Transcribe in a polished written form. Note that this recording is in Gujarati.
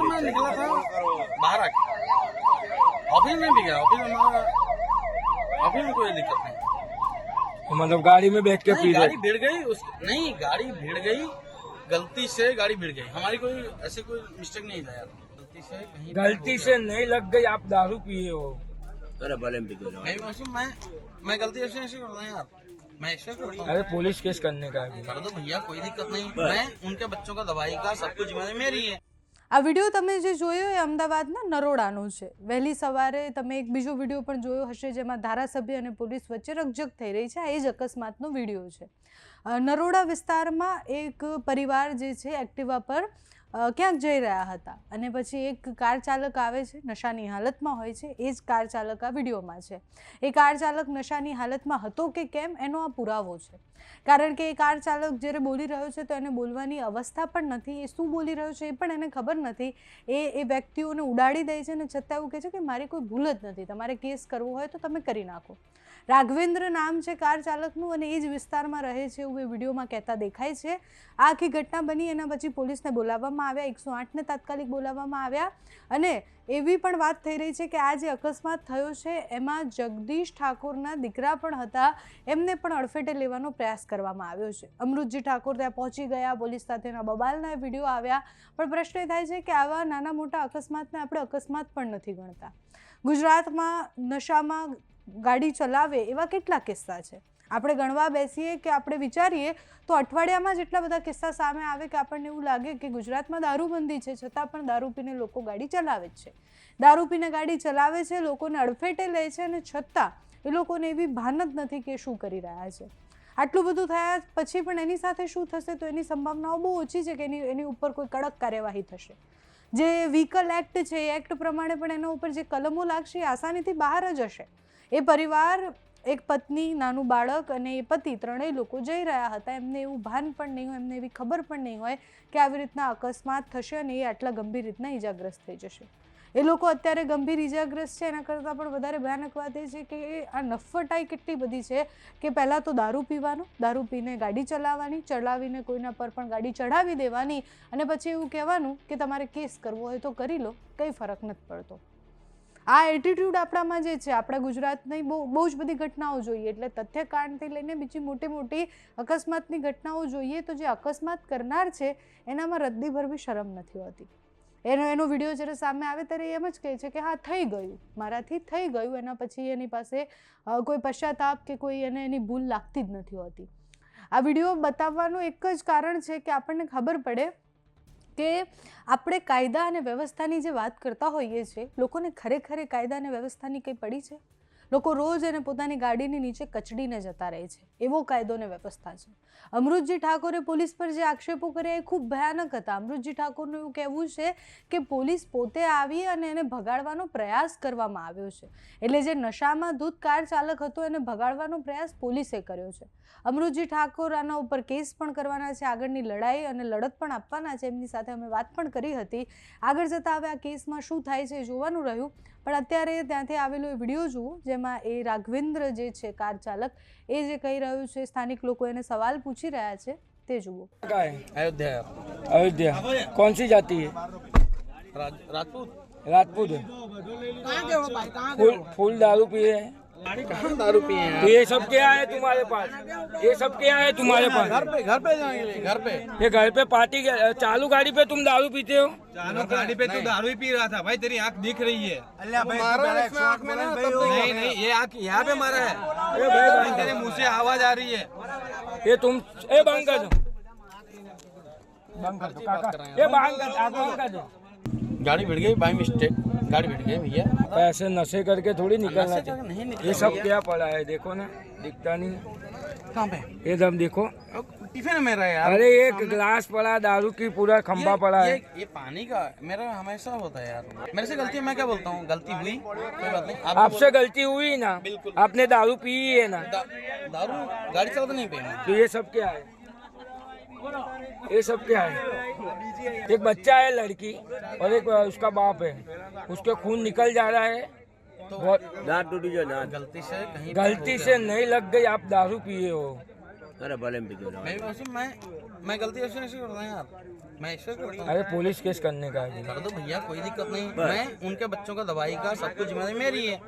मैं निकला था बाहर आके, ऑफिस में भी गया, ऑफिस में कोई दिक्कत नहीं। मतलब गाड़ी में बैठ के पी रहे? गाड़ी भिड़ गई नहीं, गाड़ी भिड़ गई, गलती से गाड़ी भिड़ गई, हमारी कोई ऐसे कोई मिस्टेक नहीं था यार, गलती से नहीं लग गई, आप दारू पिए हो? अरे भले में पी नहीं वैसे मैं गलती ऐसे करता हूँ यार, मैं ऐसे करता हूँ। अरे पुलिस केस करने का है। कर दो भैया, कोई दिक्कत नहीं, मैं उनके बच्चों का दवाई का सब कुछ जिम्मेदारी मेरी है। આ વિડીયો તમે જે જોયો એ અમદાવાદના નરોડાનો છે। વહેલી સવારે તમે એક બીજો વિડીયો પણ જોયો હશે જેમાં ધારાસભ્ય અને પોલીસ વચ્ચે રકઝક થઈ રહી છે। આ એ જ અકસ્માતનો વિડીયો છે। નરોડા વિસ્તારમાં એક પરિવાર જે છે એક્ટિવા પર ક્યાંક જઈ રહ્યા હતા અને પછી એક કાર ચાલક આવે છે, નશાની હાલતમાં હોય છે। એ જ કાર ચાલક આ વિડીયોમાં છે। એ કાર ચાલક નશાની હાલતમાં હતો કે કેમ એનો આ પુરાવો છે, કારણ કે એ કાર ચાલક જ્યારે બોલી રહ્યો છે તો એને બોલવાની અવસ્થા પણ નથી, એ શું બોલી રહ્યો છે એ પણ એને ખબર નથી। એ વ્યક્તિઓને ઉડાડી દે છે અને છતાં એવું કહે છે કે મારી કોઈ ભૂલ જ નથી, તમારે કેસ કરવો હોય તો તમે કરી નાખો। રાઘવેન્દ્ર નામ છે કાર ચાલકનું અને એ જ વિસ્તારમાં રહે છે એવું એ વિડીયોમાં કહેતા દેખાય છે। આ આખી ઘટના બની એના પછી પોલીસને બોલાવવામાં આવ્યા, 108ને તાત્કાલિક બોલાવવામાં આવ્યા અને એવી પણ વાત થઈ રહી છે કે આ જે અકસ્માત થયો છે એમાં જગદીશ ઠાકોરના દીકરા પણ હતા, એમને પણ અડફેટે લેવાનો પ્રયાસ કરવામાં આવ્યો છે। અમૃતજી ઠાકોર ત્યાં પહોંચી ગયા, પોલીસ સાથેના બબાલના વિડીયો આવ્યા, પણ પ્રશ્ન એ થાય છે કે આવા નાના મોટા અકસ્માતને આપણે અકસ્માત પણ નથી ગણતા। ગુજરાતમાં નશામાં ગાડી ચલાવે એવા કેટલા કિસ્સા છે? આપણે ગણવા બેસીએ કે આપણે વિચારીએ તો અઠવાડિયામાં જ એટલા બધા કિસ્સા સામે આવે કે આપણને એવું લાગે કે ગુજરાતમાં દારૂબંધી છે છતાં પણ દારૂ પીને લોકો ગાડી ચલાવે જ છે। દારૂ પીને ગાડી ચલાવે છે, લોકોને અડફેટે લે છે અને છતાં એ લોકોને એવી ભાન જ નથી કે શું કરી રહ્યા છે। આટલું બધું થયા પછી પણ એની સાથે શું થશે તો એની સંભાવનાઓ બહુ ઓછી છે કે એની ઉપર કોઈ કડક કાર્યવાહી થશે। જે વ્હીકલ એક્ટ છે એ એક્ટ પ્રમાણે પણ એના ઉપર જે કલમો લાગશે એ આસાનીથી બહાર જ હશે। એ પરિવાર, એક પત્ની, નાનું બાળક અને એ પતિ ત્રણેય લોકો જઈ રહ્યા હતા, એમને એવું ભાન પણ નહીં હોય, એમને એવી ખબર પણ નહીં હોય કે આવી રીતના અકસ્માત થશે અને એ આટલા ગંભીર રીતના ઈજાગ્રસ્ત થઈ જશે। એ લોકો અત્યારે ગંભીર ઈજાગ્રસ્ત છે, એના કરતાં પણ વધારે ભયાનક વાત એ છે કે આ નફ્ફટાઈ કેટલી બધી છે કે પહેલાં તો દારૂ પીવાનો, દારૂ પીને ગાડી ચલાવવાની, ચલાવીને કોઈના પર પણ ગાડી ચઢાવી દેવાની અને પછી એવું કહેવાનું કે તમારે કેસ કરવો હોય તો કરી લો, કંઈ ફરક નથી પડતો। આ એટીટ્યૂડ આપણામાં જે છે, આપણા ગુજરાતની બહુ જ બધી ઘટનાઓ જોઈએ એટલે તથ્યકાંડથી લઈને બીજી મોટી મોટી અકસ્માતની ઘટનાઓ જોઈએ તો જે અકસ્માત કરનાર છે એનામાં રદ્દી ભરવી શરમ નથી હોતી। એનો વિડીયો જ્યારે સામે આવે ત્યારે એમ જ કહે છે કે હા થઈ ગયું, મારાથી થઈ ગયું, એના પછી એની પાસે કોઈ પશ્ચાતાપ કે કોઈ એની ભૂલ લાગતી જ નથી હોતી। આ વિડીયો બતાવવાનું એક જ કારણ છે કે આપણને ખબર પડે કે આપણે કાયદા અને વ્યવસ્થાની જે વાત કરતા હોઈએ છીએ, લોકોને ખરેખર કાયદા અને વ્યવસ્થાની કંઈ પડી છે? લોકો રોજ એને પોતાની ગાડીની નીચે કચડીને જતા રહે છે, એવો કાયદો અને વ્યવસ્થા છે। અમૃતજી ઠાકોરે પોલીસ પર જે આક્ષેપો કર્યા એ ખૂબ ભયાનક હતા। અમૃતજી ઠાકોરનું એવું કહેવું છે કે પોલીસ પોતે આવી અને એને ભગાડવાનો પ્રયાસ કરવામાં આવ્યો છે, એટલે જે નશામાં ધૂત કાર ચાલક હતો એને ભગાડવાનો પ્રયાસ પોલીસે કર્યો છે। અમૃતજી ઠાકોર આના ઉપર કેસ પણ કરવાના છે, આગળની લડાઈ અને લડત પણ આપવાના છે, એમની સાથે અમે વાત પણ કરી હતી। આગળ જતાં હવે આ કેસમાં શું થાય છે એ જોવાનું રહ્યું, પણ અત્યારે ત્યાંથી આવેલો એ વિડીયો જુઓ જેમાં એ રાઘવેન્દ્ર જે છે કાર ચાલક એ જે કહી રહ્યું છે, સ્થાનિક લોકો એને સવાલ પૂછી રહ્યા છે તે જુઓ। अयोध्या अयोध्या कौन सी जाती है? राजपूत। राजपूत है। फुल दारू पिए हैं? कहाँ दारू पिए हैं? तो ये सब क्या है तुम्हारे पास? ये सब क्या है तुम्हारे पास? घर पे जाएंगे, घर पे। ये घर पे पार्टी चालू गाड़ी पे तुम दारू पीते हो? चालू गाड़ी पे तू दारू ही पी रहा था भाई, तेरी आंख दिख रही है। मारा है इसमें आँख में ना, तब नहीं नहीं, ये आंख यहाँ पे मारा है। अरे भाई तेरे मुंह से आवाज आ रही है। ये तुम बंद कर दो, बंद कर दो काका, ये बंद कर दो। गाड़ी भिड़ गई बाई मिस्टेक, गाड़ी भिड़ गई भैया। ऐसे नशे करके थोड़ी निकलना नहीं चाहिए। निकला ये सब भैया। क्या पड़ा है देखो ना, दिखता नहीं। कहाँ पे? ये दम देखो, टिफिन है मेरा यार। अरे एक गिलास पड़ा दारू की, पूरा खंबा पड़ा है। ये पानी का मेरा हमेशा होता है यार, मेरे से गलती है, मैं क्या बोलता हूँ, गलती हुई कोई बात नहीं। आपसे गलती हुई ना, आपने दारू पी है ना, दारू गाड़ी चलाते नहीं पे। तो ये सब क्या है? ये सब क्या है? एक बच्चा है लड़की और एक उसका बाप है, उसके खून निकल जा रहा है तो दांत टूटी जो दांत गलती से कहीं गलती से नहीं लग गई, आप दारू पिए हो। अरे भले में पी नहीं वैसे मैं गलती ऐसे करता हूँ यार, मैं इसे करता हूँ। अरे पुलिस केस करने का है। कर दो भैया, कोई दिक्कत नहीं। मैं उनके बच्चों का दवाई का सब कुछ जिम्मेदारी मेरी है।